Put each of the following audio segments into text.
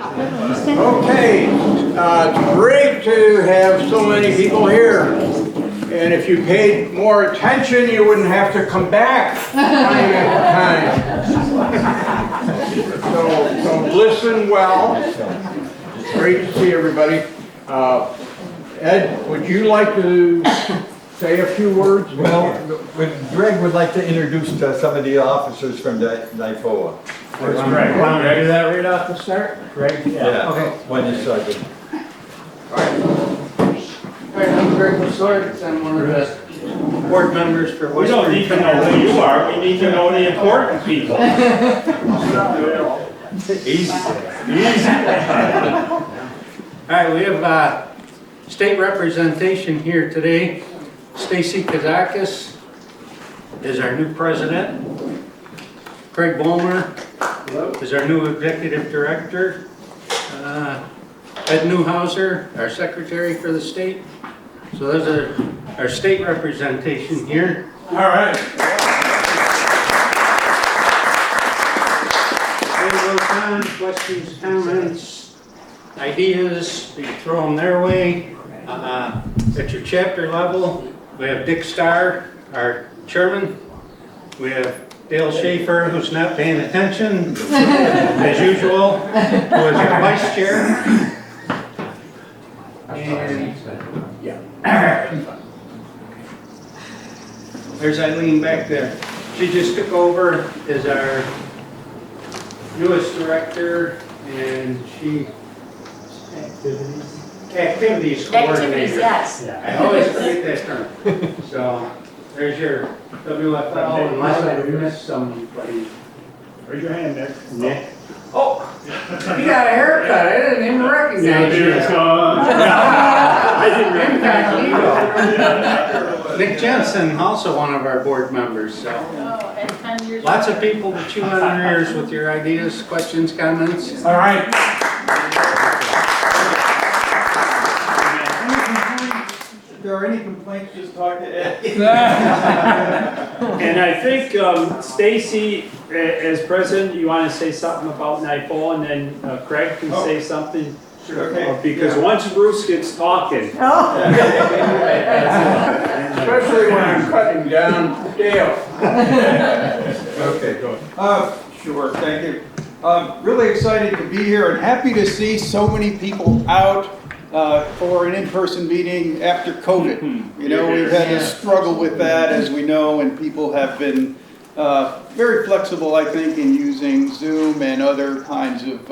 Okay, it's great to have so many people here. And if you paid more attention, you wouldn't have to come back time after time. So listen well. It's great to see everybody. Ed, would you like to say a few words? Well, Greg would like to introduce some of the officers from the NIFOA. Where's Greg? Want to do that right off the start? Greg? Yeah. Okay. When you started. Hi, I'm Greg Lasorte. I'm one of the board members for We don't need to know who you are, we need to know the important people. Easy. All right, we have state representation here today. Stacy Kazakis is our new president. Craig Bolmer is our new executive director. Ed Newhouser, our secretary for the state. So those are our state representation here. All right. Questions, comments, ideas, you can throw them their way. At your chapter level, we have Dick Starr, our chairman. We have Dale Schaefer, who's not paying attention, as usual, who is our vice chair. And there's Eileen back there. She just took over as our newest director, and she activities coordinator. Yes. I always forget that term. So there's your WFL, unless I missed somebody. Raise your hand, Nick. Nick. Oh, you got a haircut. I didn't even recognize you. I didn't Incognito. Nick Jensen, also one of our board members. So Oh, and 10 years. lots of people to chew on our ears with your ideas, questions, comments. All right. If there are any complaints, just talk to Ed. And I think Stacy, as president, you want to say something about NIFOA, and then Craig can say something. Sure. Okay. Because once Bruce gets talking. Especially when I'm cutting down Dale. Okay, go ahead. Sure, thank you. Really excited to be here and happy to see so many people out for an in-person meeting after COVID. You know, we've had to struggle with that, as we know, and people have been very flexible, I think, in using Zoom and other kinds of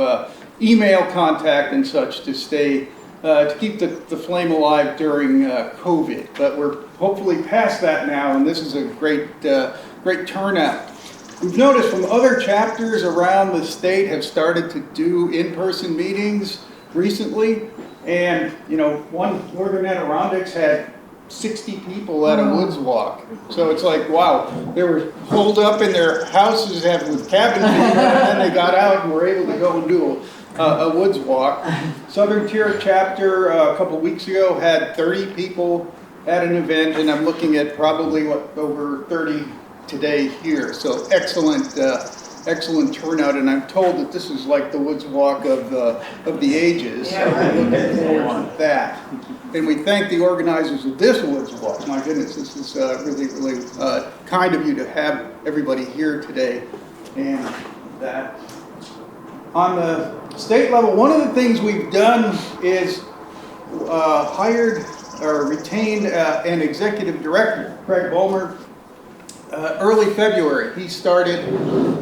email contact and such to stay, to keep the flame alive during COVID. But we're hopefully past that now, and this is a great turnout. We've noticed from other chapters around the state have started to do in-person meetings recently. And, you know, one Northern Adirondacks had 60 people at a woods walk. So it's like, wow, they were holed up in their houses with cabin fever, and then they got out and were able to go and do a woods walk. Southern Tier chapter a couple weeks ago had 30 people at an event, and I'm looking at probably over 30 today here. So excellent, excellent turnout, and I'm told that this is like the woods walk of the ages. So we're looking forward to that. And we thank the organizers of this woods walk. My goodness, this is really, really kind of you to have everybody here today. And that. On the state level, one of the things we've done is hired or retained an executive director, Craig Bolmer. Early February, he started,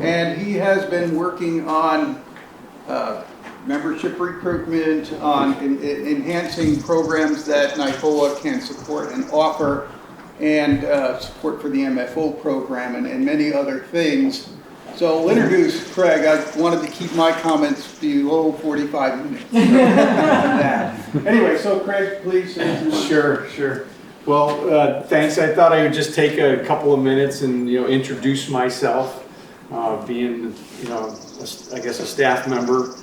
and he has been working on membership recruitment, on enhancing programs that NIFOA can support and offer, and support for the MFO program, and many other things. So I'll introduce Craig. I wanted to keep my comments below 45 minutes. Anyway, so Craig, please. Sure. Well, thanks. I thought I would just take a couple of minutes and, introduce myself, being, I guess a staff member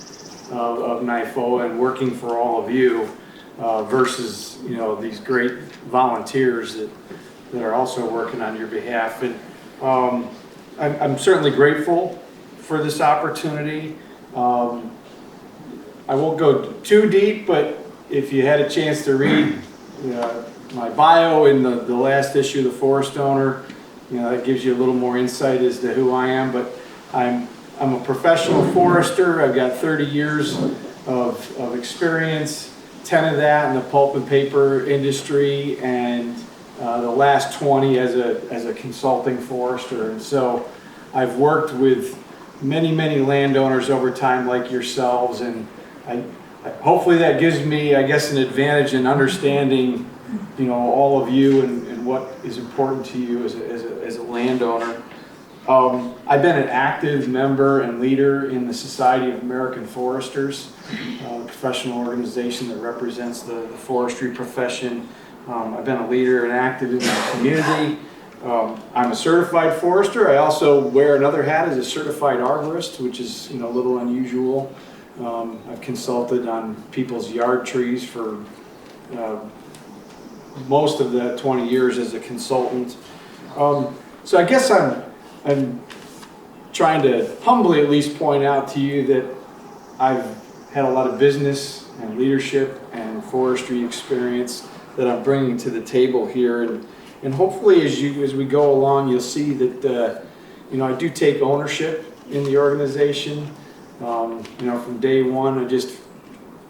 of NIFOA and working for all of you, versus, these great volunteers that are also working on your behalf. And I'm certainly grateful for this opportunity. I won't go too deep, but if you had a chance to read my bio in the last issue of the Forest Owner, that gives you a little more insight as to who I am. But I'm a professional forester. I've got 30 years of experience, 10 of that in the pulp and paper industry, and the last 20 as a consulting forester. And so I've worked with many landowners over time like yourselves, and hopefully that gives me, I guess, an advantage in understanding, all of you and what is important to you as a landowner. I've been an active member and leader in the Society of American Foresters, a professional organization that represents the forestry profession. I've been a leader and active in the community. I'm a certified forester. I also wear another hat as a certified arborist, which is a little unusual. I've consulted on people's yard trees for most of that 20 years as a consultant. So I guess I'm trying to humbly at least point out to you that I've had a lot of business and leadership and forestry experience that I'm bringing to the table here, and hopefully as we go along, you'll see that I do take ownership in the organization. From day one, I just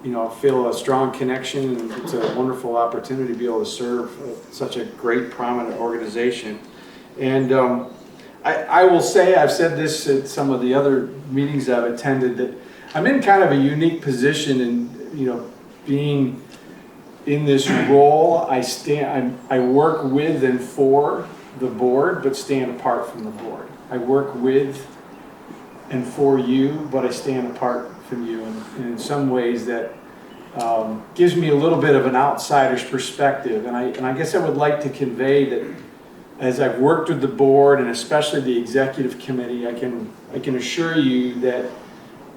feel a strong connection, and it's a wonderful opportunity to be able to serve such a great, prominent organization. And I will say, I've said this at some of the other meetings I've attended, that I'm in kind of a unique position in being in this role. I work with and for the board, but stand apart from the board. I work with and for you, but I stand apart from you. And in some ways that gives me a little bit of an outsider's perspective. And I guess I would like to convey that as I've worked with the board and especially the executive committee, I can assure you that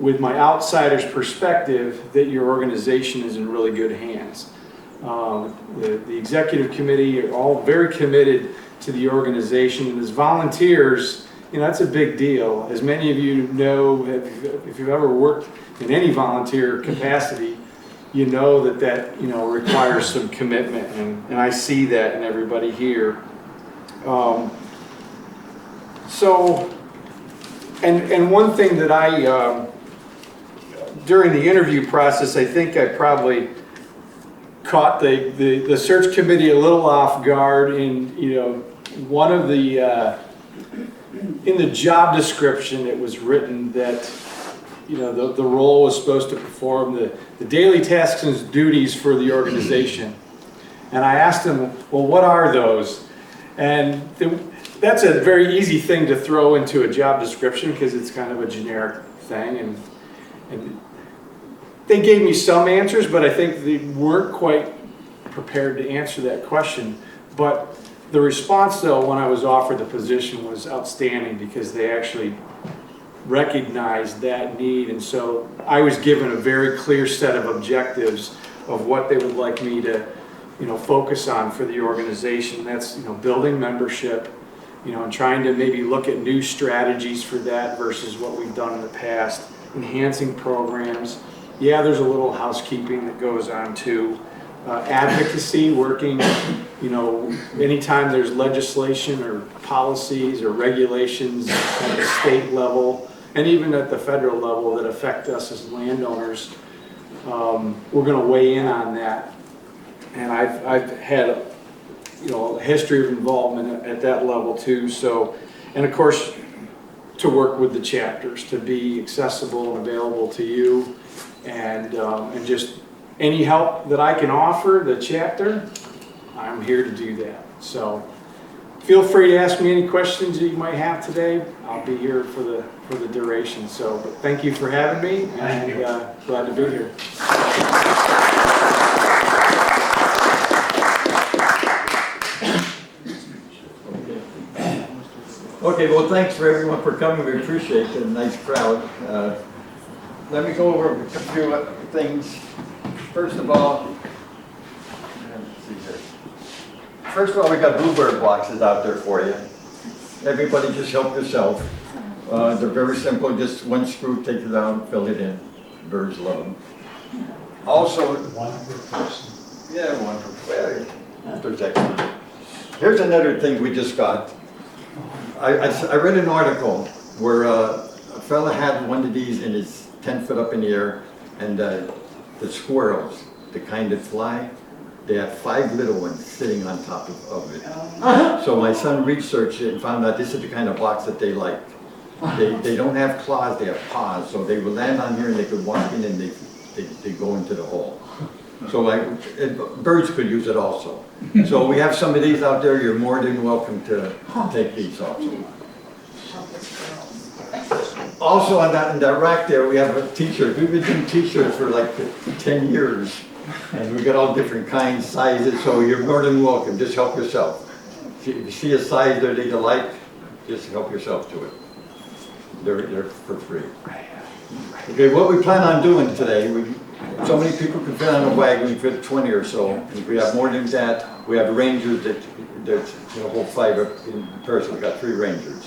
with my outsider's perspective, that your organization is in really good hands. The executive committee are all very committed to the organization, and as volunteers, that's a big deal. As many of you know, if you've ever worked in any volunteer capacity, you know that requires some commitment, and I see that in everybody here. And one thing that I, during the interview process, I think I probably caught the search committee a little off guard in, one of the, in the job description it was written that, the role was supposed to perform the daily tasks and duties for the organization. And I asked them, well, what are those? And that's a very easy thing to throw into a job description because it's kind of a generic thing. And they gave me some answers, but I think they weren't quite prepared to answer that question. But the response, though, when I was offered the position was outstanding because they actually recognized that need. And so I was given a very clear set of objectives of what they would like me to focus on for the organization. That's, building membership, and trying to maybe look at new strategies for that versus what we've done in the past, enhancing programs. Yeah, there's a little housekeeping that goes on too. Advocacy, working, anytime there's legislation or policies or regulations at the state level and even at the federal level that affect us as landowners, we're going to weigh in on that. And I've had a history of involvement at that level too. So, and of course, to work with the chapters, to be accessible and available to you, and just any help that I can offer the chapter, I'm here to do that. So feel free to ask me any questions that you might have today. I'll be here for the duration. So, but thank you for having me, and glad to be here. Okay, well, thanks for everyone for coming. We appreciate it. A nice crowd. Let me go over a few things. First of all, we got bluebird boxes out there for you. Everybody just help yourself. They're very simple. Just one screw, take it out, fill it in. Birds love them. Also, One per person. yeah, one, well, there's extra. Here's another thing we just got. I read an article where a fella had one of these in his 10 foot up in the air, and the squirrels, the kind that fly, they have 5 little ones sitting on top of it. So my son researched it and found out this is the kind of box that they like. They don't have claws, they have paws, so they would land on here and they could walk in and they go into the hole. So birds could use it also. So we have some of these out there, you're more than welcome to take these also. Also on that, in that rack there, we have a t-shirt. We've been doing t-shirts for like 10 years. And we got all different kinds, sizes, so you're more than welcome, just help yourself. If you see a size there that you like, just help yourself to it. They're for free. Okay, what we plan on doing today, so many people can fit on a wagon, we fit 20 or so. If we have more than that, we have rangers that hold 5 in person. We've got 3 rangers.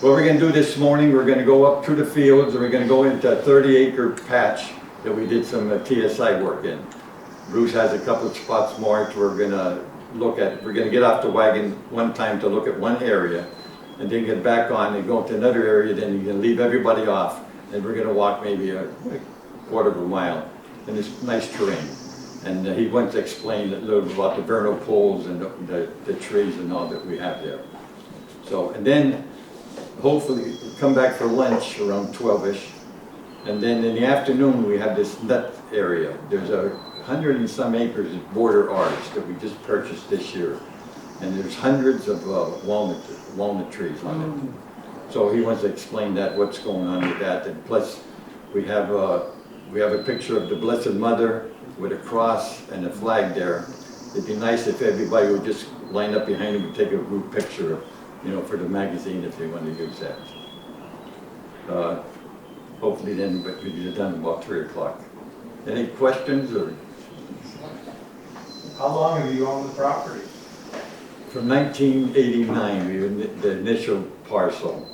What we're going to do this morning, we're going to go up through the fields, and we're going to go into a 30-acre patch that we did some TSI work in. Bruce has a couple of spots marked. We're going to get off the wagon one time to look at one area, and then get back on and go to another area, then you can leave everybody off, and we're going to walk maybe a quarter of a mile in this nice terrain. And he went to explain a little bit about the vernal pools and the trees and all that we have there. So, and then hopefully come back for lunch around 12-ish. And then in the afternoon, we have this nut area. There's 100 and some acres that border ours that we just purchased this year. And there's hundreds of walnut trees on it. So he wants to explain that, what's going on with that. And plus, we have a picture of the Blessed Mother with a cross and a flag there. It'd be nice if everybody would just line up behind him and take a group picture, for the magazine if they want to use that. Hopefully then we'll be done about 3 o'clock. Any questions or? How long have you owned the property? From 1989, we were the initial parcel,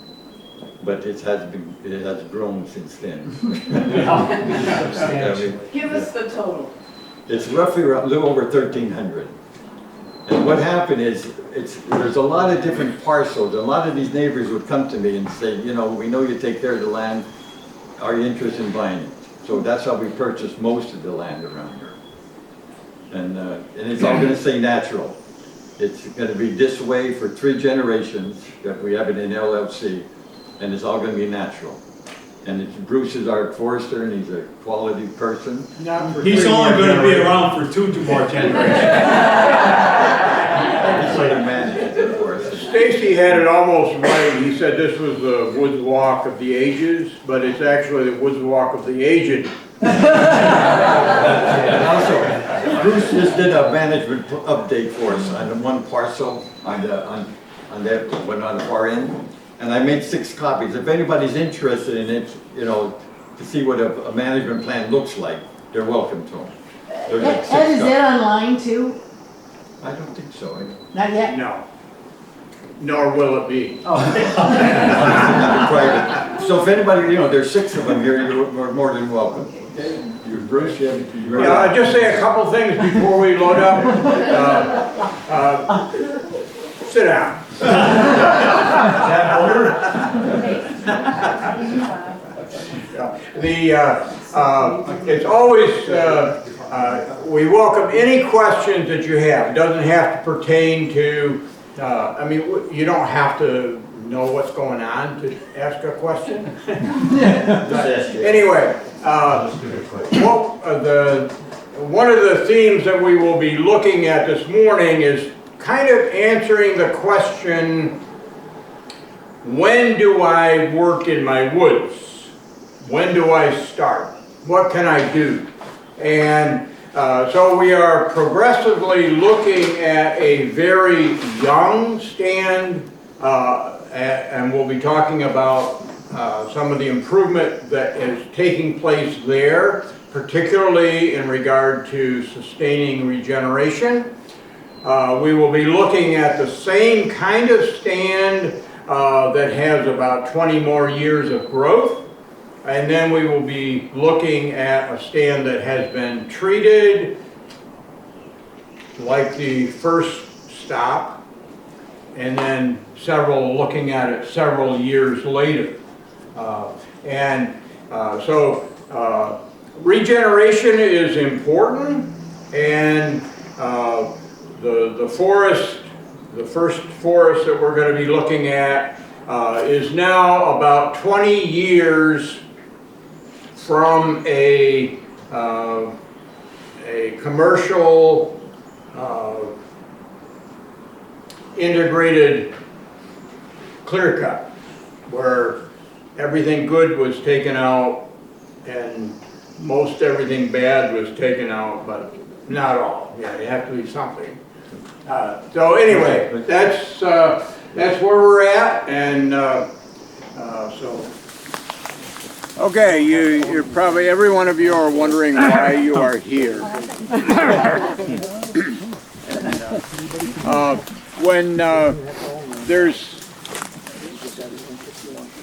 but it has grown since then. Give us the total. It's roughly a little over 1,300. And what happened is, there's a lot of different parcels. A lot of these neighbors would come to me and say, we know you take care of the land. Are you interested in buying it? So that's how we purchased most of the land around here. And it's all going to say natural. It's going to be this way for 3 generations that we have it in LLC, and it's all going to be natural. And Bruce is our forester, and he's a quality person. He's only gonna be around for 2 more generations. He's going to manage it for us. Stacy had it almost right. He said this was the Woods Walk of the Ages, but it's actually the Woods Walk of the Aged. And also, Bruce just did a management update for us on the one parcel on the far end. And I made 6 copies. If anybody's interested in it, to see what a management plan looks like, they're welcome to them. There's like 6 Ed, is copies. that online too? I don't think so. Not yet? No. Nor will it be. Private. So if anybody, there's 6 of them here, you're more than welcome. Okay. Bruce, you I'll just say a couple things before we load up. Sit down. It's always, we welcome any questions that you have. It doesn't have to pertain to, you don't have to know what's going on to ask a question. Anyway, one of the themes that we will be looking at this morning is kind of answering the question, when do I work in my woods? When do I start? What can I do? And so we are progressively looking at a very young stand, and we'll be talking about some of the improvement that is taking place there, particularly in regard to sustaining regeneration. We will be looking at the same kind of stand that has about 20 more years of growth. and then we will be looking at a stand that has been treated like the first stop, and then looking at it several years later. Regeneration is important, and the first forest that we're going to be looking at is now about 20 years from a commercial integrated clear cut, where everything good was taken out and most everything bad was taken out, but not all. Yeah, you have to be something. So anyway, that's where we're at, and so. Okay, you're probably, every one of you are wondering why you are here.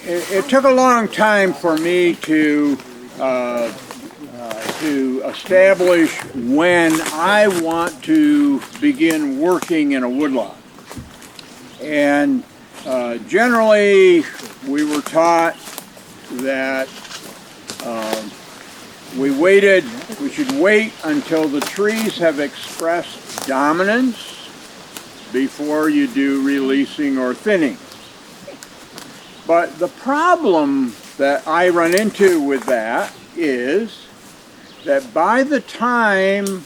It took a long time for me to establish when I want to begin working in a woodlot. And generally, we were taught that we should wait until the trees have expressed dominance before you do releasing or thinning. But the problem that I run into with that is that by the time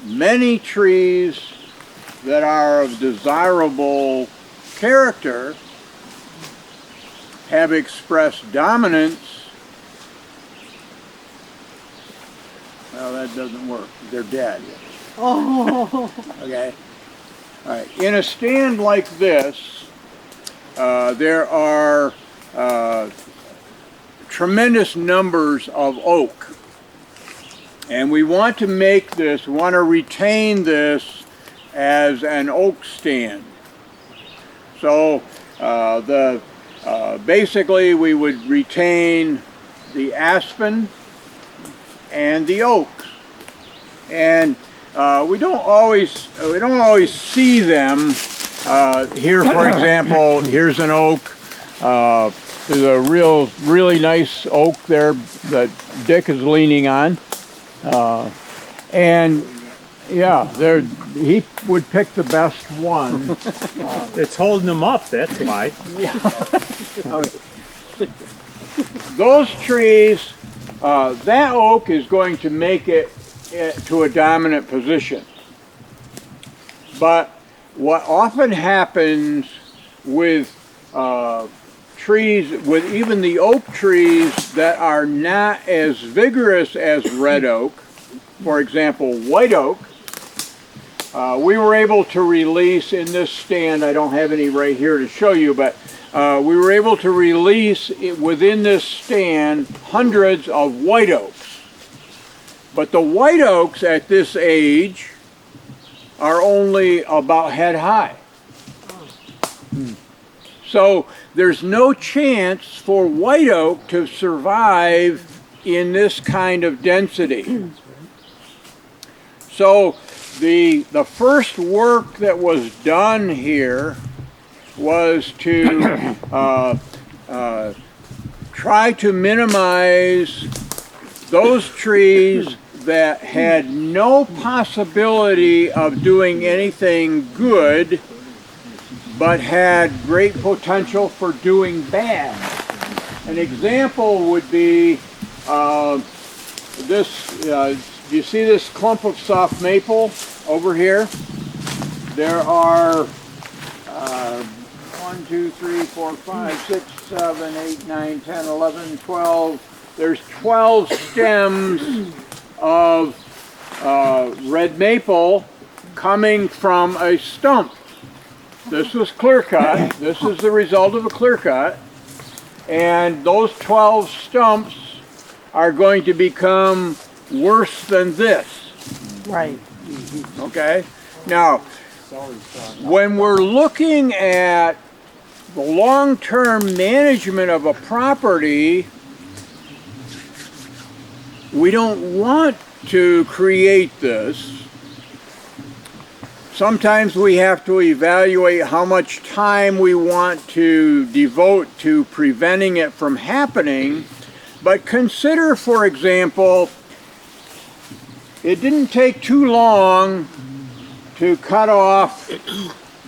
many trees that are of desirable character have expressed dominance, well, that doesn't work. They're dead. Okay? All right. In a stand like this, there are tremendous numbers of oak. And we want to make this, we want to retain this as an oak stand. So basically we would retain the aspen and the oak. And we don't always see them. Here, for example, here's an oak. There's a really nice oak there that Dick is leaning on. And yeah, he would pick the best one. It's holding them up, that's why. Those trees, that oak is going to make it to a dominant position. But what often happens with trees, with even the oak trees that are not as vigorous as red oak, for example, white oak, we were able to release in this stand, I don't have any right here to show you, but we were able to release within this stand hundreds of white oaks. But the white oaks at this age are only about head high. So there's no chance for white oak to survive in this kind of density. So the first work that was done here was to try to minimize those trees that had no possibility of doing anything good, but had great potential for doing bad. An example would be this. Do you see this clump of soft maple over here? There are 1, 2, 3, 4, 5, 6, 7, 8, 9, 10, 11, 12. There's 12 stems of red maple coming from a stump. This was clear cut. This is the result of a clear cut. And those 12 stumps are going to become worse than this. Right. Okay? Now, when we're looking at the long-term management of a property, we don't want to create this. Sometimes we have to evaluate how much time we want to devote to preventing it from happening. But consider, for example, it didn't take too long to cut off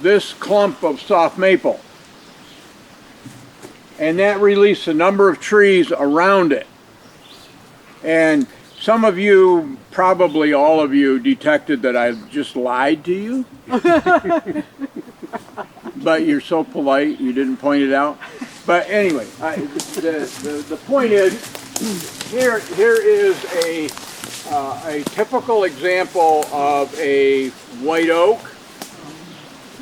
this clump of soft maple. And that released a number of trees around it. And some of you, probably all of you, detected that I just lied to you. But you're so polite, you didn't point it out. But anyway, the point is, here is a typical example of a white oak.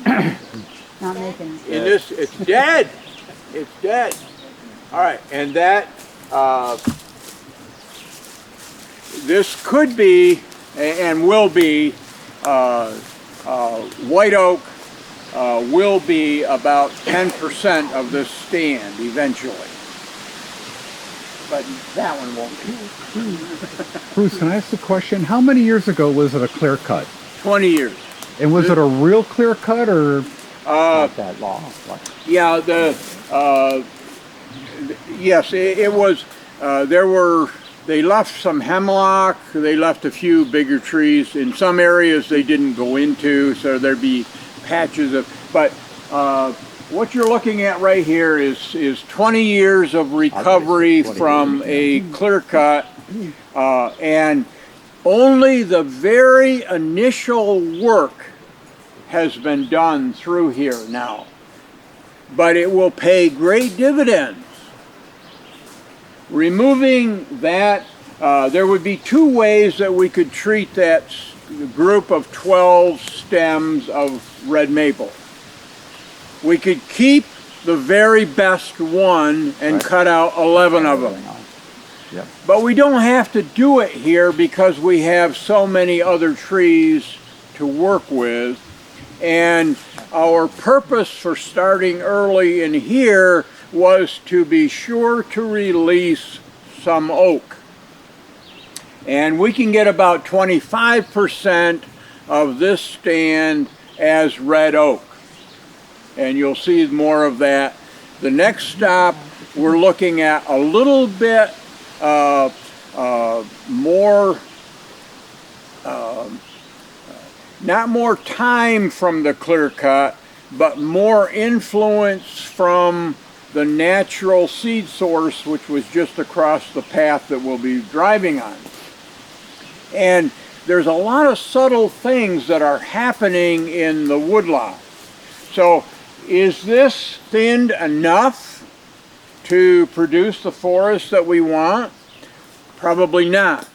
Not making it. In this, it's dead. It's dead. All right, and that this could be and will be white oak will be about 10% of this stand eventually, but that one won't be. Bruce, can I ask a question? How many years ago was it a clear cut? 20 years. And was it a real clear cut or Not that long. Yeah, yes, it was. They left some hemlock. They left a few bigger trees. In some areas they didn't go into, so there'd be patches of. But what you're looking at right here is 20 years of recovery from a clear cut, and only the very initial work has been done through here now. But it will pay great dividends. Removing that, there would be two ways that we could treat that group of 12 stems of red maple. We could keep the very best one and cut out 11 of them. Yep. But we don't have to do it here because we have so many other trees to work with. And our purpose for starting early in here was to be sure to release some oak. And we can get about 25% of this stand as red oak. And you'll see more of that. The next stop, we're looking at a little bit more, not more time from the clear cut, but more influence from the natural seed source, which was just across the path that we'll be driving on. And there's a lot of subtle things that are happening in the woodlot. So is this thinned enough to produce the forest that we want? Probably not.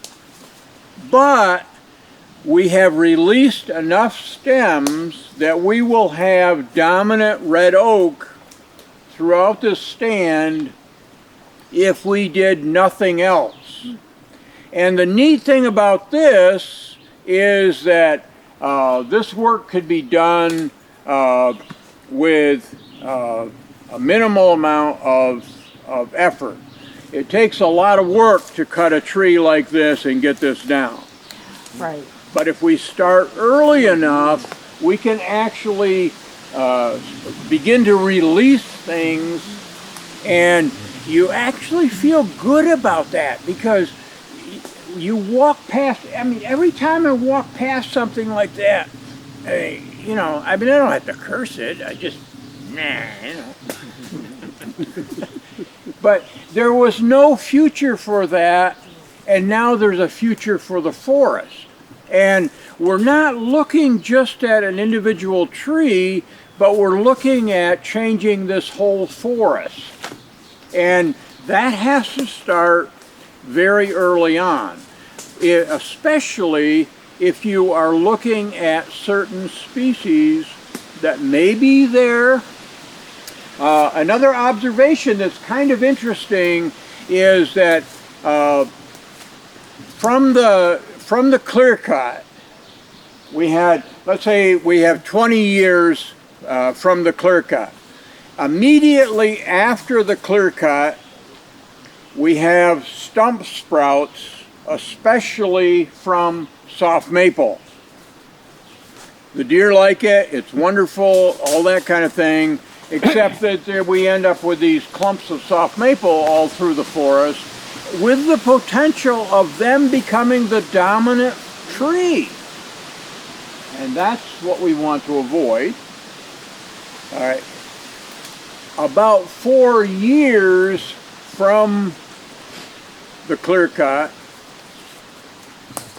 But we have released enough stems that we will have dominant red oak throughout this stand if we did nothing else. And the neat thing about this is that this work could be done with a minimal amount of effort. It takes a lot of work to cut a tree like this and get this down. Right. But if we start early enough, we can actually begin to release things, and you actually feel good about that because you walk past, I mean, every time I walk past something like that, you know, I mean, I don't have to curse it, I just, you know. But there was no future for that, and now there's a future for the forest. And we're not looking just at an individual tree, but we're looking at changing this whole forest. And that has to start very early on, especially if you are looking at certain species that may be there. Another observation that's kind of interesting is that from the clear cut, we had, let's say we have 20 years from the clear cut. Immediately after the clear cut, we have stump sprouts especially from soft maple. The deer like it, it's wonderful, all that kind of thing, except that we end up with these clumps of soft maple all through the forest with the potential of them becoming the dominant tree. And that's what we want to avoid. All right. About 4 years from the clear cut,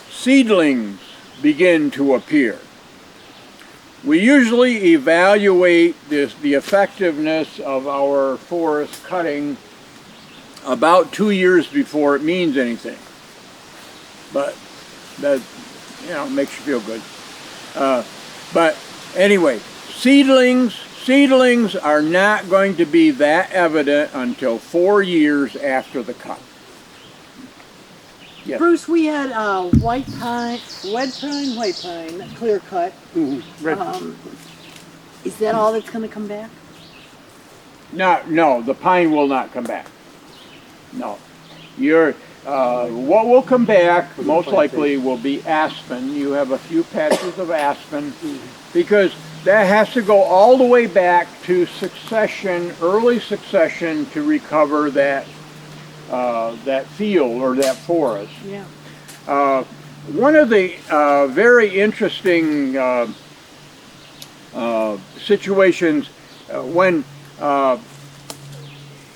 seedlings begin to appear. We usually evaluate the effectiveness of our forest cutting about 2 years before it means anything. But that, makes you feel good. But anyway, seedlings are not going to be that evident until 4 years after the cut. Yes. Bruce, we had white pine, clear cut. Is that all that's gonna come back? No, the pine will not come back. No. What will come back most likely will be aspen. You have a few patches of aspen because that has to go all the way back to succession, early succession, to recover that field or that forest. Yeah. One of the very interesting situations when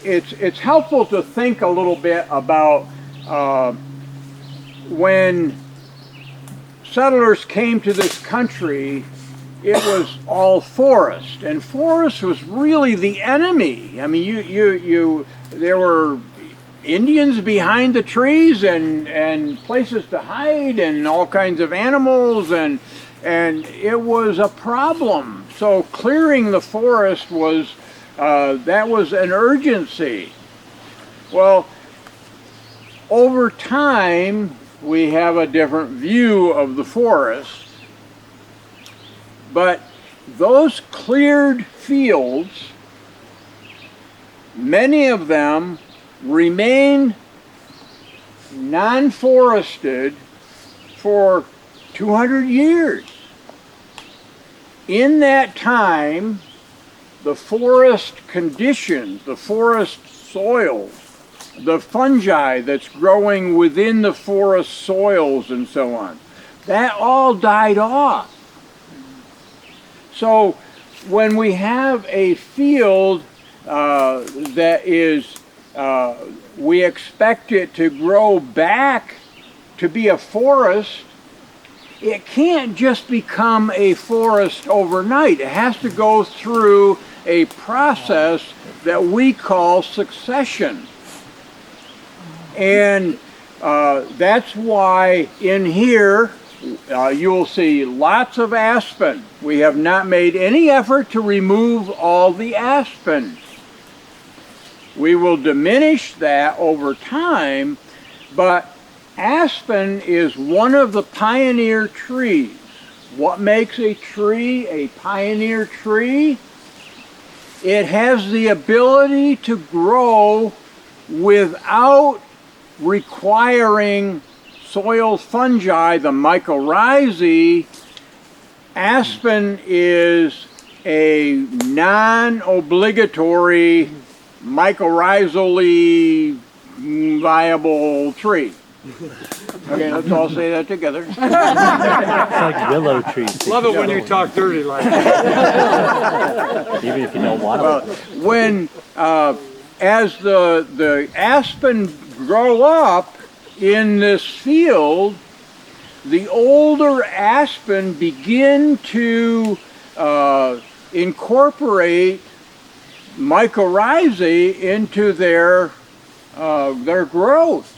it's helpful to think a little bit about when settlers came to this country. It was all forest, and forest was really the enemy. I mean, there were Indians behind the trees and places to hide and all kinds of animals, and it was a problem. So clearing the forest was that was an urgency. Well, over time we have a different view of the forest. But those cleared fields, many of them remain non-forested for 200 years. In that time, the forest conditions, the forest soils, the fungi that's growing within the forest soils and so on, that all died off. So when we have a field that is, we expect it to grow back to be a forest, it can't just become a forest overnight. It has to go through a process that we call succession. And that's why in here, you'll see lots of aspen. We have not made any effort to remove all the aspen. We will diminish that over time, but aspen is one of the pioneer trees. What makes a tree a pioneer tree? It has the ability to grow without requiring soil fungi, the mycorrhizae. Aspen is a non-obligatory mycorrhizally viable tree. Okay, let's all say that together. It's like willow trees. Love it when you talk dirty like that. Even if you don't want Well, to. when as the aspen grow up in this field, the older aspen begin to incorporate mycorrhizae into their growth.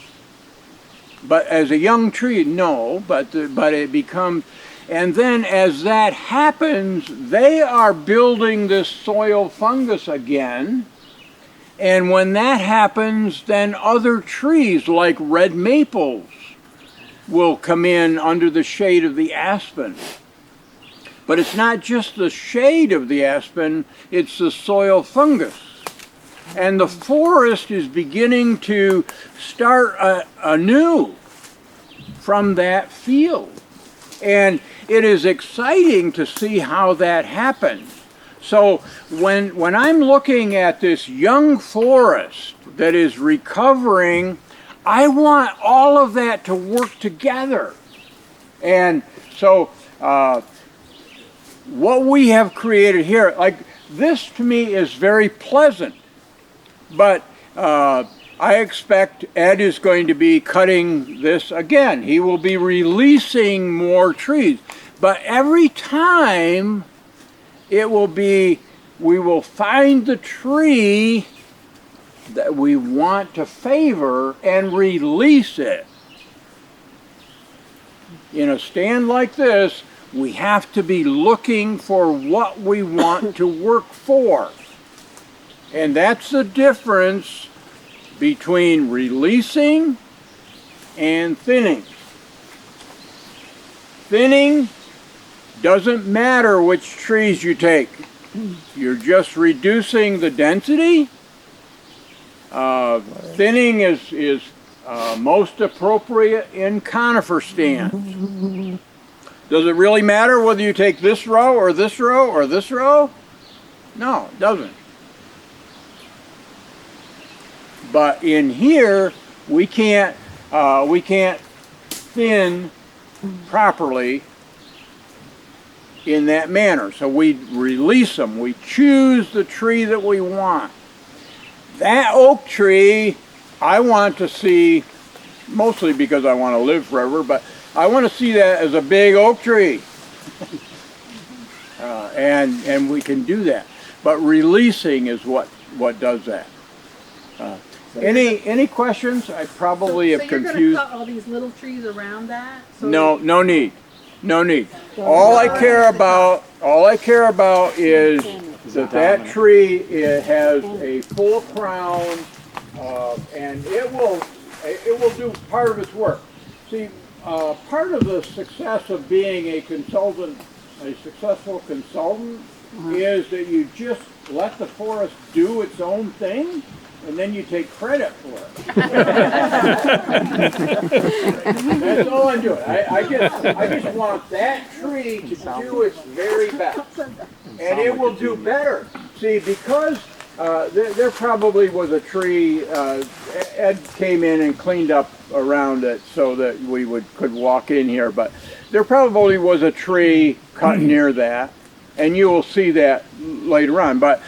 But as a young tree, no. But it becomes, and then as that happens, they are building this soil fungus again. And when that happens, then other trees like red maples will come in under the shade of the aspen. But it's not just the shade of the aspen, it's the soil fungus. And the forest is beginning to start anew. from that field. And it is exciting to see how that happens. So when I'm looking at this young forest that is recovering, I want all of that to work together. And so what we have created here, like this to me is very pleasant, but I expect Ed is going to be cutting this again. He will be releasing more trees, but every time it will be, we will find the tree that we want to favor and release it. In a stand like this, we have to be looking for what we want to work for. And that's the difference between releasing and thinning. Thinning doesn't matter which trees you take. You're just reducing the density. Thinning is most appropriate in conifer stands. Does it really matter whether you take this row or this row or this row? No, it doesn't. But in here, we can't thin properly in that manner. So we release them. We choose the tree that we want. That oak tree, I want to see, mostly because I want to live forever, but I want to see that as a big oak tree. And we can do that. But releasing is what does that. Any questions? I probably have confused. So you're going to cut all these little trees around that? So No need. No need. All I care about is that tree, it has a full crown, and it will do part of its work. See, part of the success of being a successful consultant, is that you just let the forest do its own thing, and then you take credit for it. That's all I'm doing. I just want that tree to do its very best, and it will do better. See, because there probably was a tree. Ed came in and cleaned up around it so that we could walk in here, but there probably was a tree cut near that, and you will see that later on. But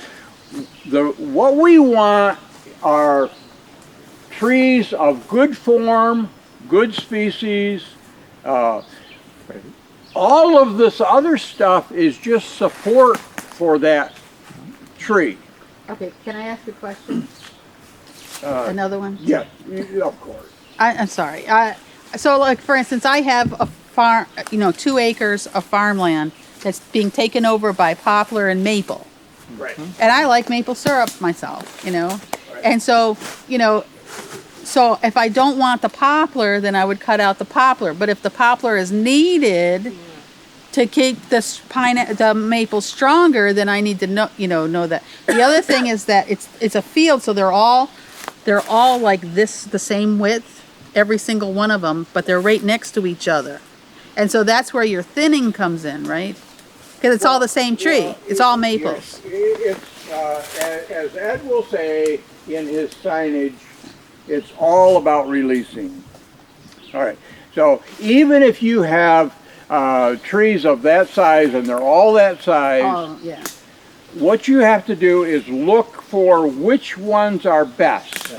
what we want are trees of good form, good species. All of this other stuff is just support for that tree. Okay, can I ask a question? Another one? Yes, of course. I'm sorry. So, like, for instance, I have a farm, 2 acres of farmland that's being taken over by poplar and maple. Right. And I like maple syrup myself, Right. And so, so if I don't want the poplar, then I would cut out the poplar. But if the poplar is needed to keep the maple stronger, then I need to know that. The other thing is that it's a field, so they're all like this, the same width, every single one of them, but they're right next to each other. And so that's where your thinning comes in, right? Because it's all the same tree. It's all maples. It's as Ed will say in his signage, it's all about releasing. All right. So even if you have trees of that size and they're all that size, Yeah. what you have to do is look for which ones are best.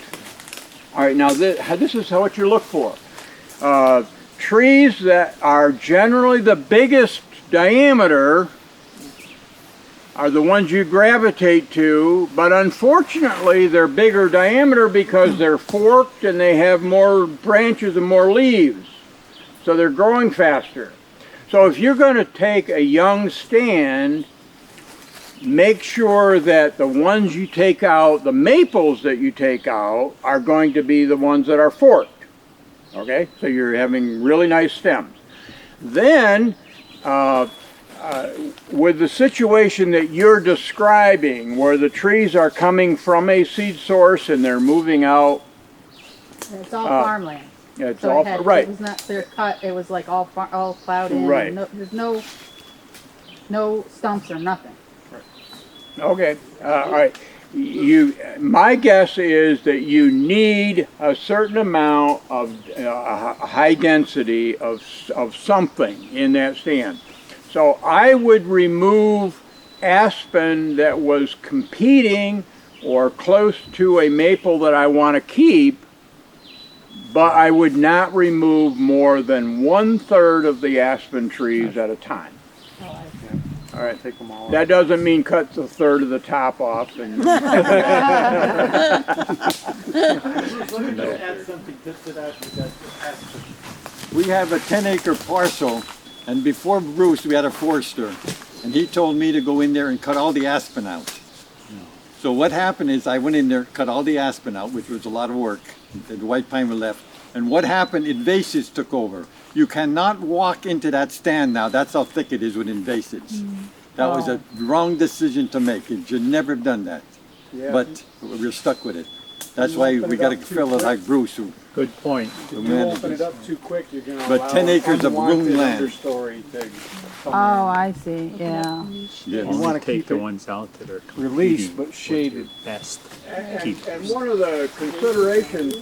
All right. Now this is what you look for. Trees that are generally the biggest diameter are the ones you gravitate to, but unfortunately they're bigger diameter because they're forked and they have more branches and more leaves, so they're growing faster. So if you're going to take a young stand, make sure that the ones you take out, the maples that you take out, are going to be the ones that are forked. Okay, so you're having really nice stems. Then with the situation that you're describing, where the trees are coming from a seed source and they're moving out, It's all farmland. It's So all, it right. was not clear cut, it was like all plowed in. Right. There's no stumps or nothing. Okay, all right. My guess is that you need a certain amount of high density of something in that stand. So I would remove aspen that was competing or close to a maple that I want to keep, but I would not remove more than 1/3 of the aspen trees at a time. All right, Take them all. that doesn't mean cut a third of the top off and. Let me just add something to that. We have a 10-acre parcel, and before Bruce, we had a forester, and he told me to go in there and cut all the aspen out. So what happened is I went in there, cut all the aspen out, which was a lot of work. The white pine were left. And what happened, invasives took over. You cannot walk into that stand now. That's how thick it is with invasives. That was a wrong decision to make. You should never have done that. But we're stuck with it. That's why we got a fellow like Bruce who Good point. who If you open it manages. up too quick, you're gonna But allow 10 acres of unwanted room land. understory to come Oh, in. I see, yeah. Yeah. You wanna Take keep the it ones out that are released competing but with shaded. your best And keepers. one of the considerations,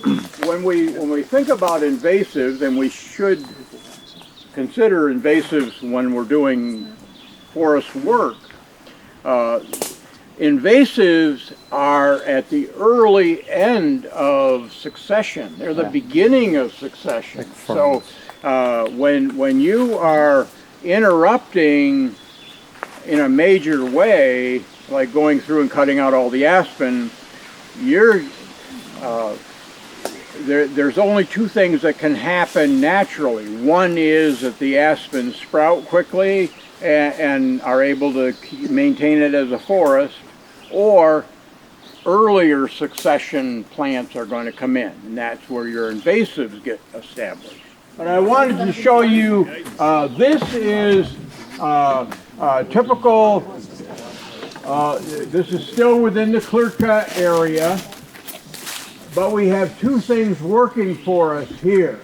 when we think about invasives, and we should consider invasives when we're doing forest work, invasives are at the early end of succession. They're the beginning of succession. So when you are interrupting in a major way, like going through and cutting out all the aspen, there's only two things that can happen naturally. One is that the aspens sprout quickly and are able to maintain it as a forest, or earlier succession plants are going to come in, and that's where your invasives get established. But I wanted to show you, this is typical, this is still within the clear cut area, but we have two things working for us here.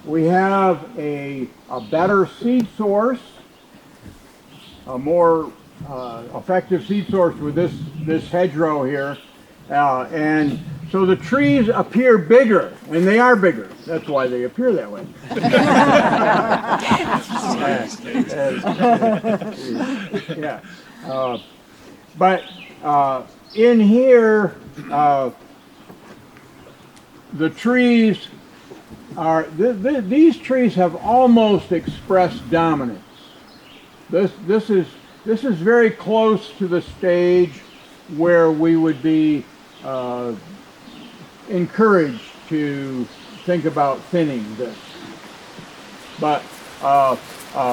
We have a better seed source, a more effective seed source with this hedgerow here, and so the trees appear bigger, and they are bigger. That's why they appear that way. Yeah, but in here, the trees are, these trees have almost expressed dominance. This is very close to the stage where we would be encouraged to think about thinning this. But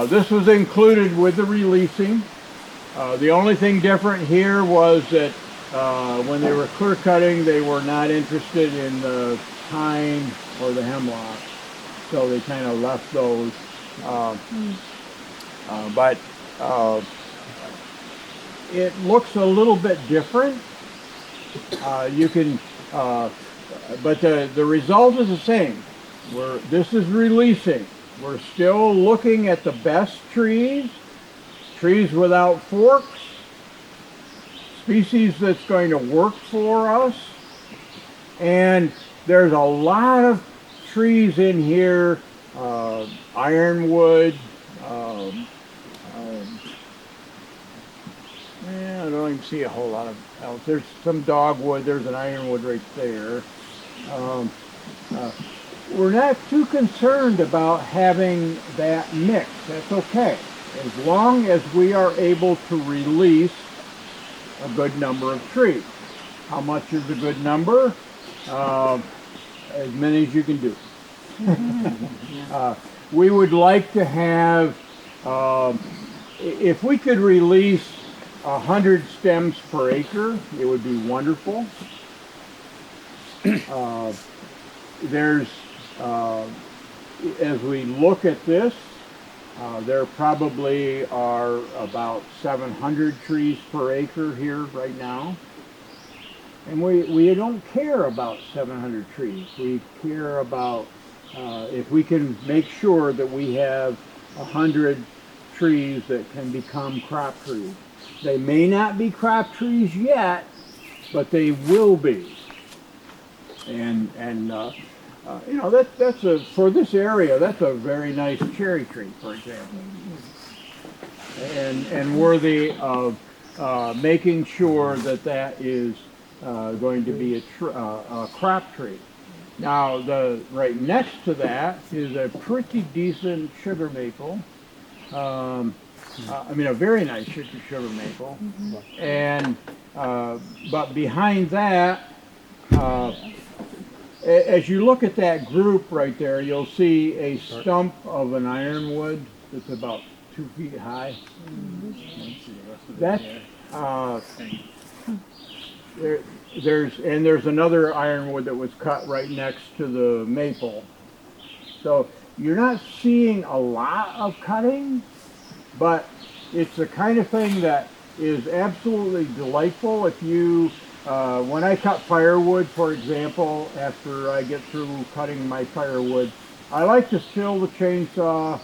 this was included with the releasing. The only thing different here was that when they were clear cutting, they were not interested in the pine or the hemlock, so they kind of left those. But it looks a little bit different. You can, but the result is the same. This is releasing. We're still looking at the best trees without forks, species that's going to work for us. And there's a lot of trees in here, ironwood, I don't even see a whole lot of else. There's some dogwood, there's an ironwood right there. We're not too concerned about having that mix. That's okay, as long as we are able to release a good number of trees. How much is a good number? As many as you can do. We would like to have, if we could release 100 stems per acre, it would be wonderful. There's, as we look at this, there probably are about 700 trees per acre here right now. And we don't care about 700 trees. We care about if we can make sure that we have 100 trees that can become crop trees. They may not be crop trees yet, but they will be. And you know, that's for this area, that's a very nice cherry tree, for example. And worthy of making sure that that is going to be a crop tree. Now, right next to that is a pretty decent sugar maple. I mean, a very nice sugar maple. And but behind that, as you look at that group right there, you'll see a stump of an ironwood that's about 2 feet high. That's there's another ironwood that was cut right next to the maple. So you're not seeing a lot of cutting, but it's the kind of thing that is absolutely delightful. If you, when I cut firewood, for example, after I get through cutting my firewood, I like to fill the chainsaw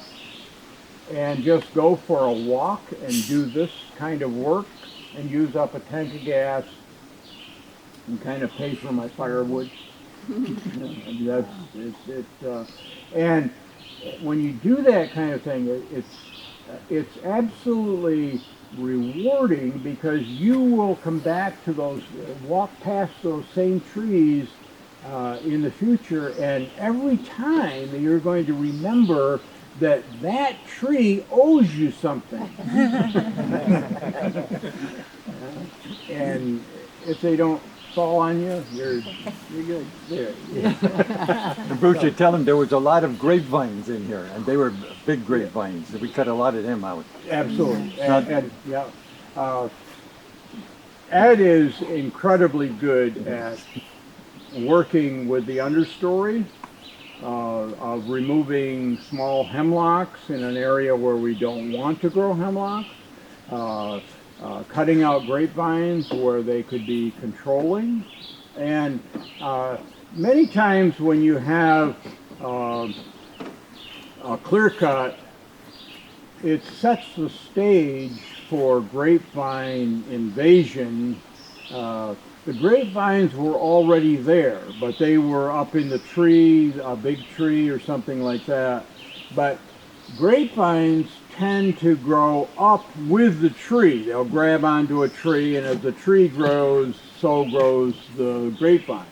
and just go for a walk and do this kind of work and use up a tank of gas and kind of pay for my firewood. And when you do that kind of thing, it's absolutely rewarding because you will come back to those, walk past those same trees in the future, and every time you're going to remember that that tree owes you something. And if they don't fall on you, you're good. There. And Bruce, you tell him there was a lot of grapevines in here, and they were big grapevines. We cut a lot of them out. Absolutely. Ed is incredibly good at working with the understory, of removing small hemlocks in an area where we don't want to grow hemlocks, cutting out grapevines where they could be controlling. And many times when you have a clear cut, it sets the stage for grapevine invasion. The grapevines were already there, but they were up in the tree, a big tree or something like that. But grapevines tend to grow up with the tree. They'll grab onto a tree, and as the tree grows, so grows the grapevine.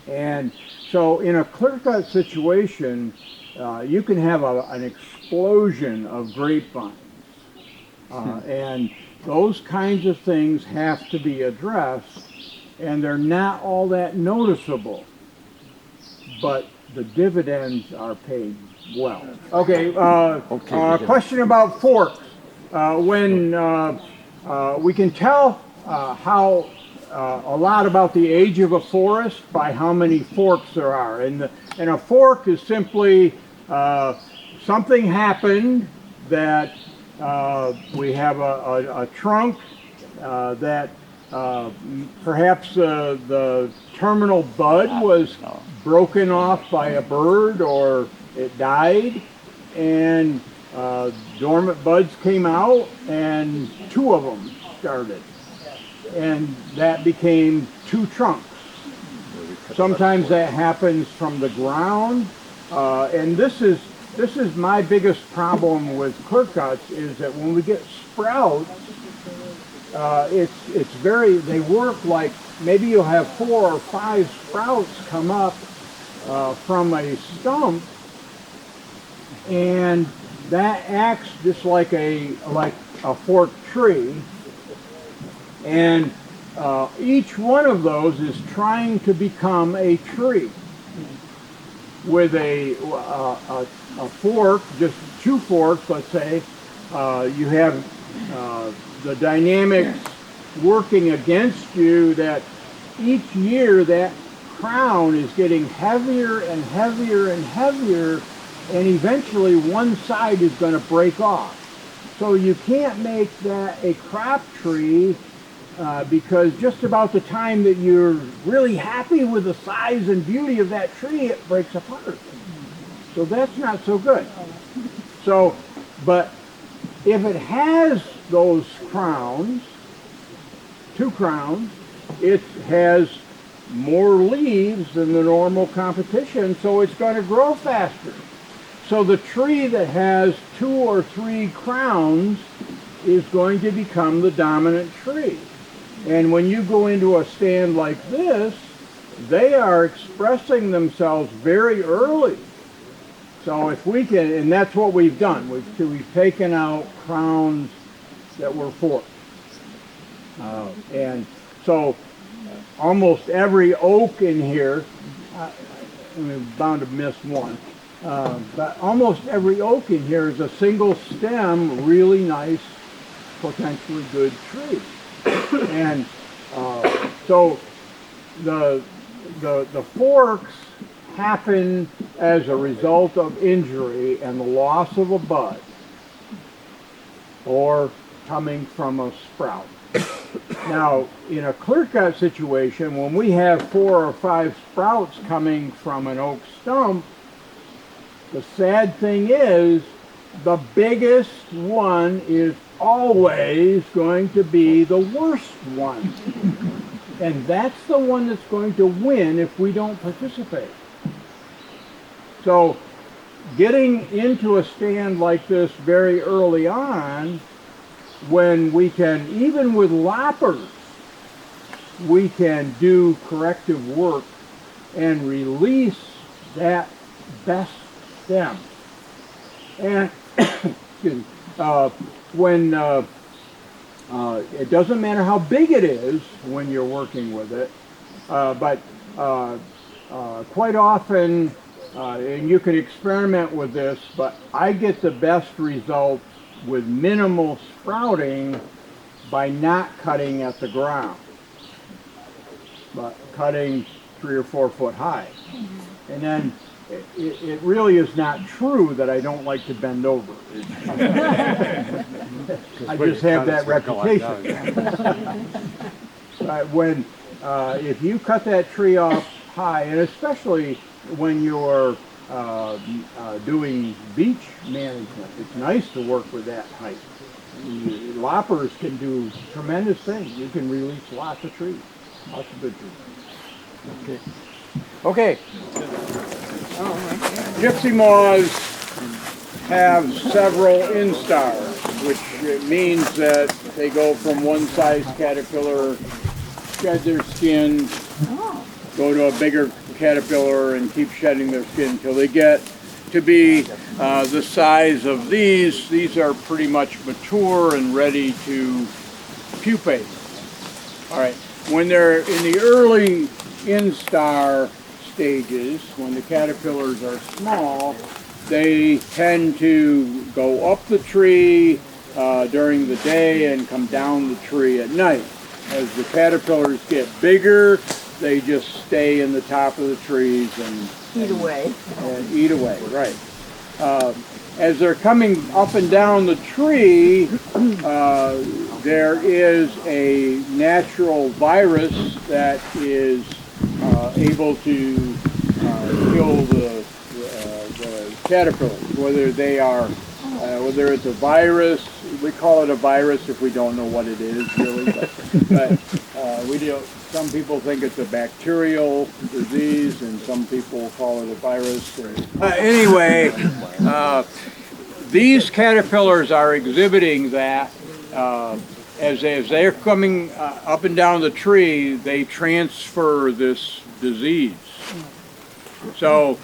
And so in a clear-cut situation, you can have an explosion of grapevines. And those kinds of things have to be addressed, and they're not all that noticeable, but the dividends are paid well. Okay, question about forks. When we can tell how a lot about the age of a forest by how many forks there are. And a fork is simply something happened that we have a trunk that perhaps the terminal bud was broken off by a bird, or it died, and dormant buds came out, and 2 of them started, and that became 2 trunks. Sometimes that happens from the ground, and this is my biggest problem with clear cuts, is that when we get sprouts, they work like, maybe you'll have 4 or 5 sprouts come up from a stump, and that acts just like a forked tree, and each one of those is trying to become a tree with a fork, just 2 forks, let's say. You have the dynamics working against you, that each year that crown is getting heavier and heavier and heavier, and eventually one side is going to break off. So you can't make that a crop tree because just about the time that you're really happy with the size and beauty of that tree, it breaks apart. So that's not so good. So, but if it has those crowns, 2 crowns, it has more leaves than the normal competition, so it's going to grow faster. So the tree that has 2 or 3 crowns is going to become the dominant tree. And when you go into a stand like this, they are expressing themselves very early. So if we can, and that's what we've done, we've taken out crowns that were forked. And so almost every oak in here, I'm bound to miss one, but almost every oak in here is a single stem, really nice, potentially good tree. And so the forks happen as a result of injury and the loss of a bud or coming from a sprout. Now, in a clear-cut situation, when we have 4 or 5 sprouts coming from an oak stump, the sad thing is the biggest one is always going to be the worst one. And that's the one that's going to win if we don't participate. So getting into a stand like this very early on, when we can, even with loppers, we can do corrective work and release that best stem. And excuse me, when it doesn't matter how big it is when you're working with it, but quite often, and you can experiment with this, but I get the best results with minimal sprouting by not cutting at the ground, but cutting 3 or 4 foot high. And then it really is not true that I don't like to bend over. I just have that reputation. When if you cut that tree off high, and especially when you're doing beach management, it's nice to work with that height. Loppers can do tremendous things. You can release lots of trees, lots of good trees. Okay. Gypsy moths have several instars, which means that they go from one size caterpillar, shed their skin, go to a bigger caterpillar and keep shedding their skin until they get to be the size of these. These are pretty much mature and ready to pupate. All right, when they're in the early instar stages, when the caterpillars are small, they tend to go up the tree during the day and come down the tree at night. As the caterpillars get bigger, they just stay in the top of the trees and eat away, right. As they're coming up and down the tree, there is a natural virus that is able to kill the caterpillars, whether it's a virus. We call it a virus if we don't know what it is really, but we do. Some people think it's a bacterial disease, and some people call it a virus. Anyway, these caterpillars are exhibiting that as they're coming up and down the tree, they transfer this disease. So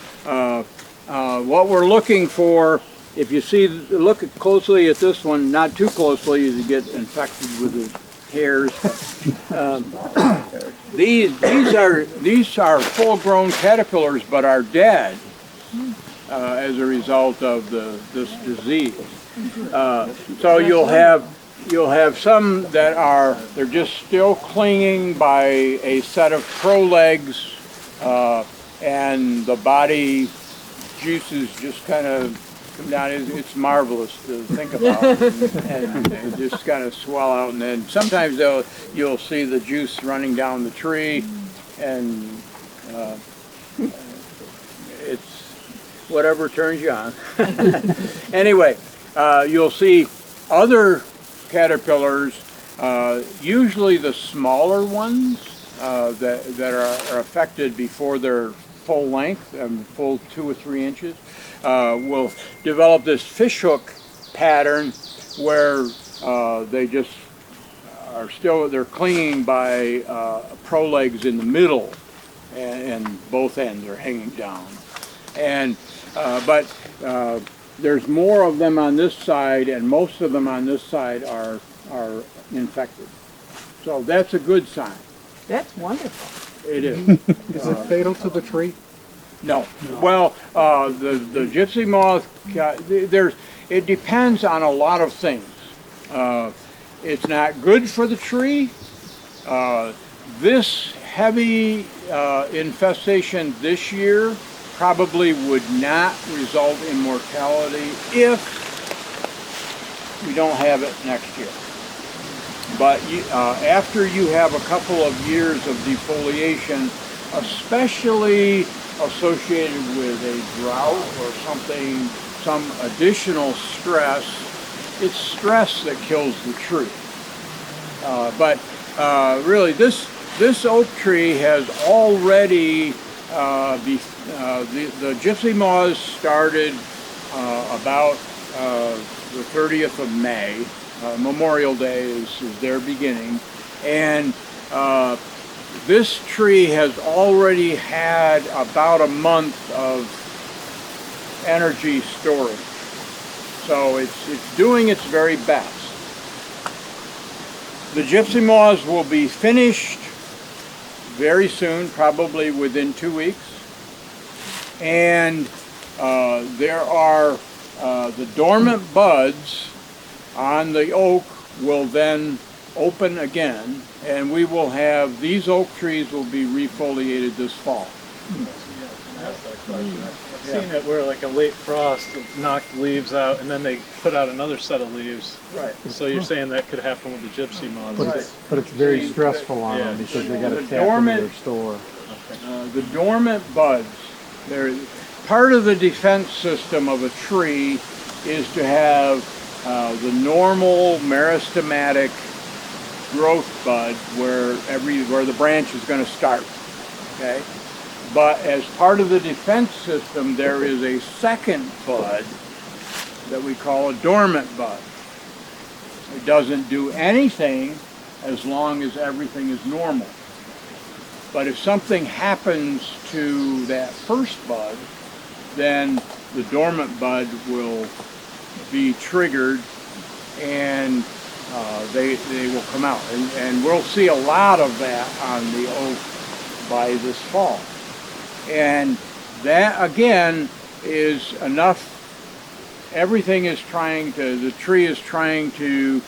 what we're looking for, if you see, look closely at this one, not too closely as you get infected with the hairs. These are full-grown caterpillars, but are dead as a result of this disease. So you'll have some that they're just still clinging by a set of pro legs, and the body juices just kind of come down. It's marvelous to think about, and just kind of swell out. And then sometimes you'll see the juice running down the tree, and whatever turns you on. Anyway, you'll see other caterpillars, usually the smaller ones that are affected before they're full length, full 2 or 3 inches, will develop this fishhook pattern where they just they're clinging by prolegs in the middle, and both ends are hanging down. And but there's more of them on this side, and most of them on this side are infected. So that's a good sign. That's wonderful. It is. Is it fatal to the tree? No. Well, the gypsy moth, it depends on a lot of things. It's not good for the tree. This heavy infestation this year probably would not result in mortality if we don't have it next year. But after you have a couple of years of defoliation, especially associated with a drought or something, some additional stress, it's stress that kills the tree. But really, this oak tree has already, the gypsy moths started about the 30th of May. Memorial Day is their beginning. And this tree has already had about a month of energy storage. So it's doing its very best. The gypsy moths will be finished very soon, probably within 2 weeks. And there are the dormant buds on the oak will then open again, and we will have, these oak trees will be refoliated this fall. I've seen it where like a late frost knocked leaves out and then they put out another set of leaves. Right. So you're saying that could happen with the gypsy moths? But it's very stressful on them because they got to tap into their store. The dormant buds, they're part of the defense system of a tree is to have the normal meristematic growth bud where the branch is going to start. Okay, but as part of the defense system, there is a second bud that we call a dormant bud. It doesn't do anything as long as everything is normal. But if something happens to that first bud, then the dormant bud will be triggered and they will come out. And we'll see a lot of that on the oak by this fall. And that again is enough. Everything is trying to, the tree is trying to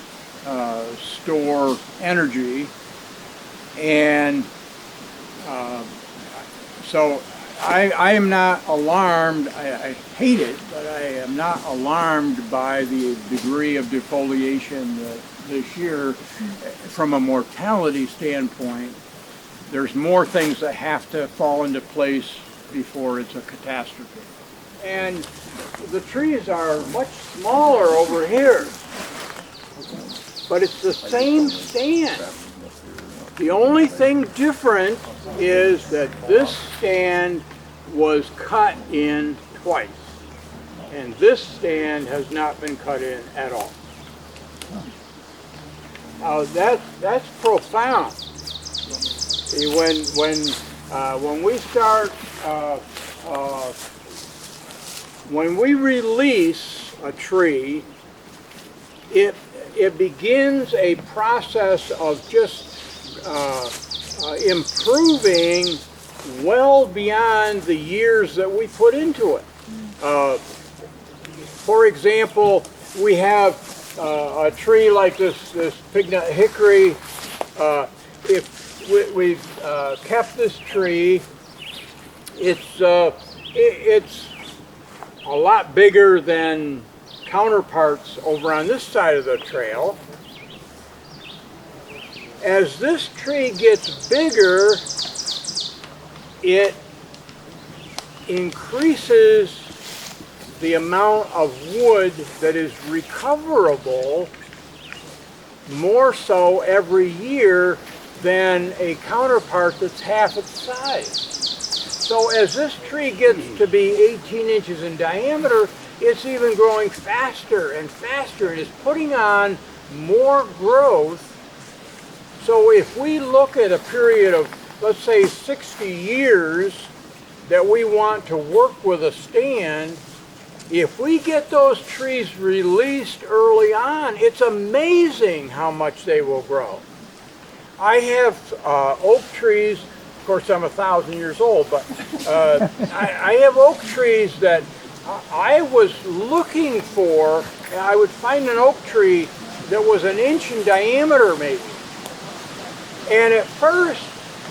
store energy, and so I am not alarmed. I hate it, but I am not alarmed by the degree of defoliation this year. From a mortality standpoint, there's more things that have to fall into place before it's a catastrophe. And the trees are much smaller over here, but it's the same stand. The only thing different is that this stand was cut in twice, and this stand has not been cut in at all. Now that's profound. See, when we start, when we release a tree, it begins a process of just improving well beyond the years that we put into it. For example, we have a tree like this pignut hickory. If we've kept this tree, it's a lot bigger than counterparts over on this side of the trail. As this tree gets bigger, it increases the amount of wood that is recoverable more so every year than a counterpart that's half its size. So as this tree gets to be 18 inches in diameter, it's even growing faster and faster and is putting on more growth. So if we look at a period of, let's say, 60 years that we want to work with a stand, if we get those trees released early on, it's amazing how much they will grow. I have oak trees. Of course, I'm 1,000 years old, but I have oak trees that I was looking for. I would find an oak tree that was an inch in diameter, maybe. And at first,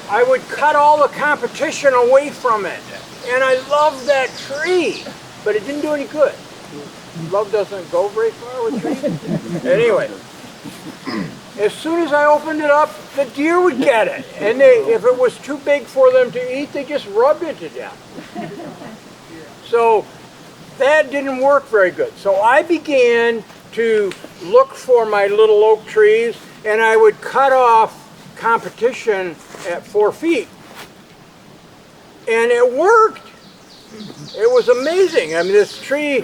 I would cut all the competition away from it. And I loved that tree, but it didn't do any good. Love doesn't go very far with trees. Anyway, as soon as I opened it up, the deer would get it. And if it was too big for them to eat, they just rubbed it to death. So that didn't work very good. So I began to look for my little oak trees, and I would cut off competition at 4 feet. And it worked. It was amazing. I mean, this tree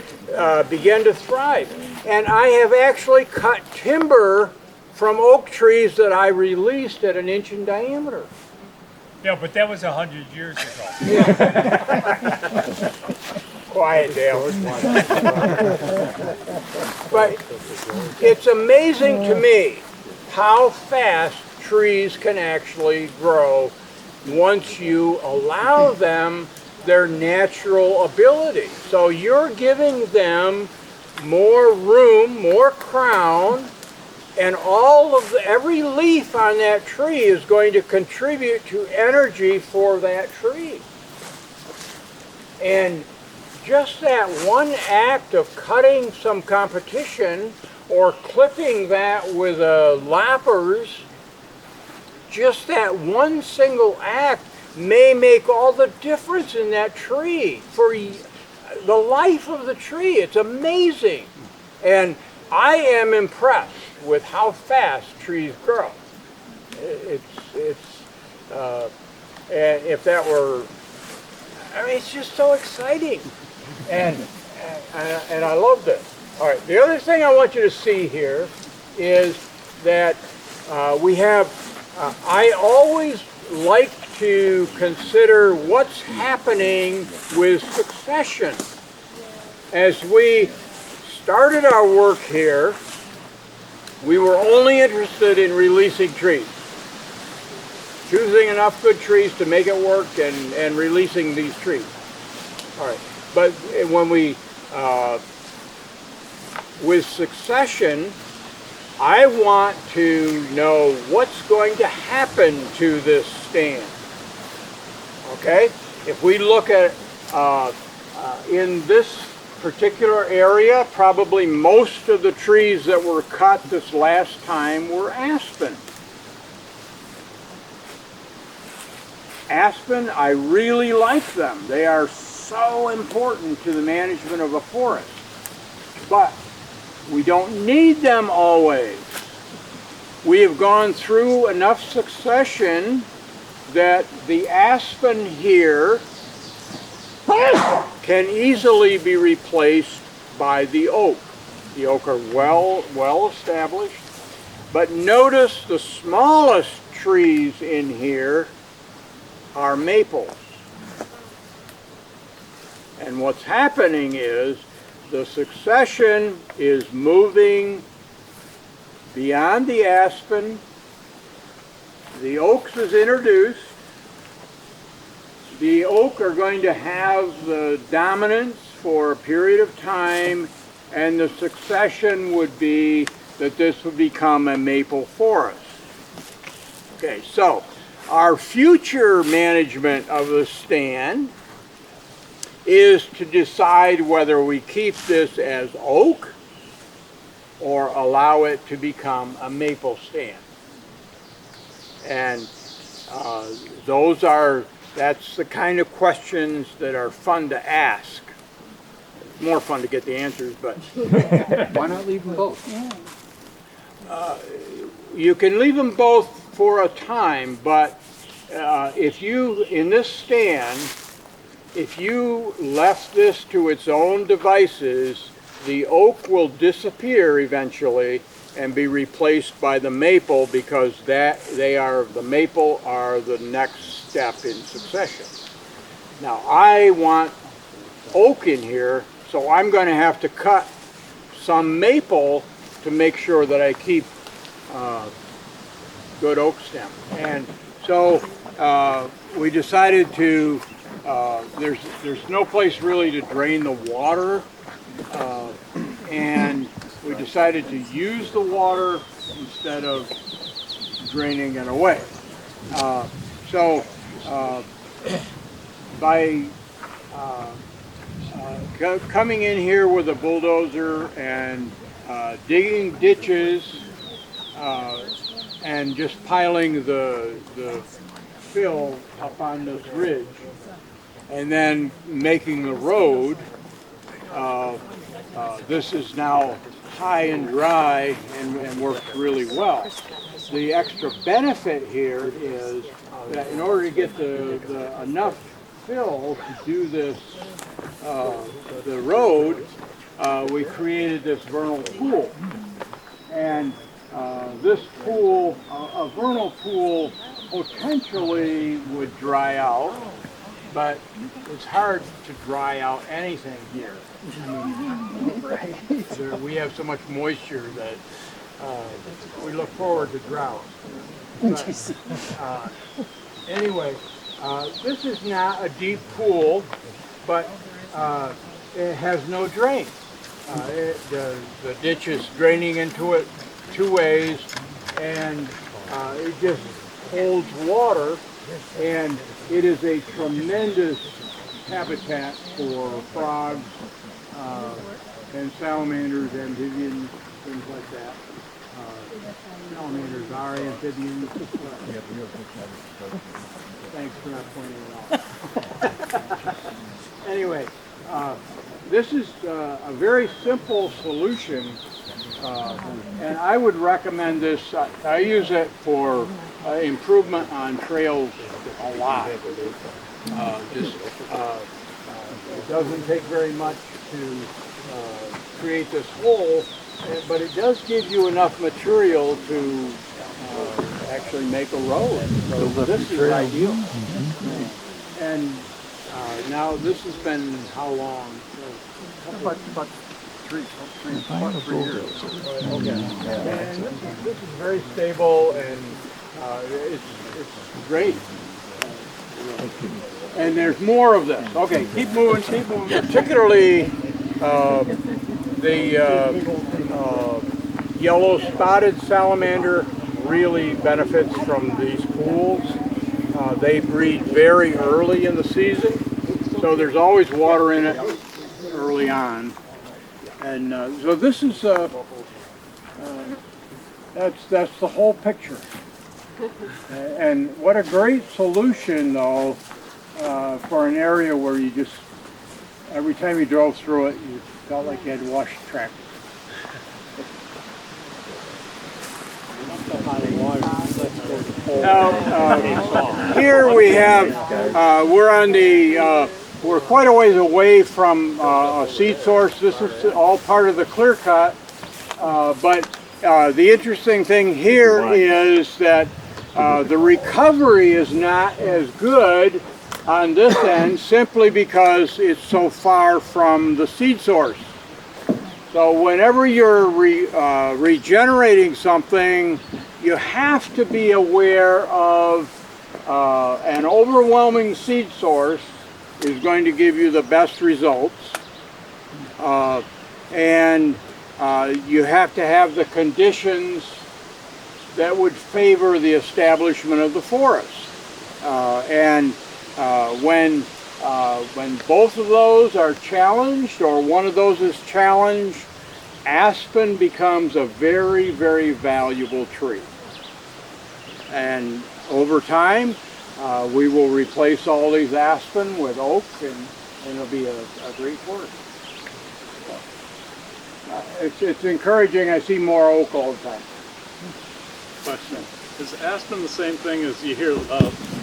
began to thrive. And I have actually cut timber from oak trees that I released at an inch in diameter. Yeah, but that was 100 years ago. Quiet, Dale. But it's amazing to me how fast trees can actually grow once you allow them their natural ability. So you're giving them more room, more crown, and every leaf on that tree is going to contribute to energy for that tree. And just that one act of cutting some competition or clipping that with loppers, just that one single act may make all the difference in that tree for the life of the tree. It's amazing. And I am impressed with how fast trees grow. And if that were, I mean, it's just so exciting. And I love this. All right, the other thing I want you to see here is that we have, I always like to consider what's happening with succession. As we started our work here, we were only interested in releasing trees. Choosing enough good trees to make it work and releasing these trees. All right, but when we, with succession, I want to know what's going to happen to this stand. Okay? If we look at, in this particular area, probably most of the trees that were cut this last time were aspen. Aspen, I really like them. They are so important to the management of a forest. But we don't need them always. We have gone through enough succession that the aspen here can easily be replaced by the oak. The oak are well established. But notice the smallest trees in here are maples. And what's happening is the succession is moving beyond the aspen. The oaks is introduced. The oak are going to have the dominance for a period of time, and the succession would be that this would become a maple forest. Okay, so our future management of the stand is to decide whether we keep this as oak or allow it to become a maple stand. And that's the kind of questions that are fun to ask. more fun to get the answers, but Why not leave them both? you can leave them both for a time, but if you, in this stand, if you left this to its own devices, the oak will disappear eventually and be replaced by the maple, because the maple are the next step in succession. Now, I want oak in here, so I'm going to have to cut some maple to make sure that I keep good oak stem. And so we decided to, there's no place really to drain the water, and we decided to use the water instead of draining it away. By coming in here with a bulldozer and digging ditches and just piling the fill up on this ridge and then making the road, this is now high and dry and works really well. The extra benefit here is that in order to get the enough fill to do this, the road, we created this vernal pool. And this pool, a vernal pool potentially would dry out, but it's hard to dry out anything here. We have so much moisture that we look forward to drought. But, anyway, this is not a deep pool, but it has no drain. The ditch is draining into it two ways, and it just holds water, and it is a tremendous habitat for frogs and salamanders, amphibians, things like that. Salamanders are amphibians. Thanks for not pointing it out. Anyway, this is a very simple solution, and I would recommend this. I use it for improvement on trails a lot. It doesn't take very much to create this hole, but it does give you enough material to actually make a road. So this is ideal. And now this has been how long? About 3 years. Okay. And this is very stable, and it's great. And there's more of this. Okay, keep moving, keep moving. Particularly the yellow spotted salamander really benefits from these pools. They breed very early in the season, so there's always water in it early on. And so this is that's the whole picture. And what a great solution, though, for an area where you just, every time you drove through it, you felt like you had to wash the tractor. Now, here we have, we're quite a ways away from a seed source. This is all part of the clear cut, but the interesting thing here is that the recovery is not as good on this end simply because it's so far from the seed source. So whenever you're regenerating something, you have to be aware of an overwhelming seed source is going to give you the best results. And you have to have the conditions that would favor the establishment of the forest. When both of those are challenged, or one of those is challenged, aspen becomes a very, very valuable tree. And over time, we will replace all these aspen with oak, and it'll be a great forest. it's encouraging. I see more oak all the time. Question. Is aspen the same thing as you hear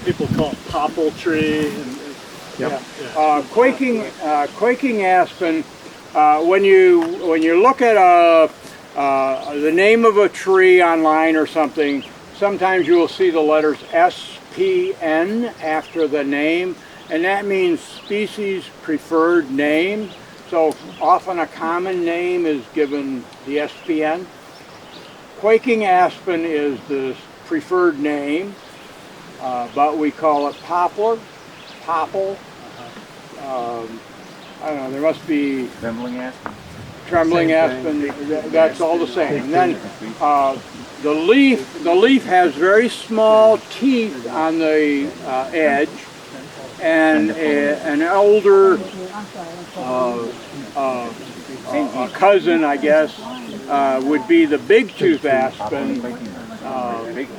people call it popple tree? Quaking aspen. When you look at the name of a tree online or something, sometimes you will see the letters SPN after the name, and that means species preferred name. So often a common name is given the SPN. Quaking aspen is the preferred name, but we call it poplar, popple. I don't know, there must be trembling aspen, that's all the same. And then the leaf has very small teeth on the edge, and an older cousin, I guess, would be the big tooth aspen,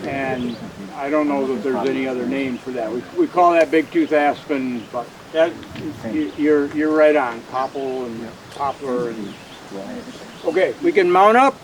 and I don't know that there's any other name for that. We call that big tooth aspen, but that, you're right on, popple and poplar. And okay, we can mount up.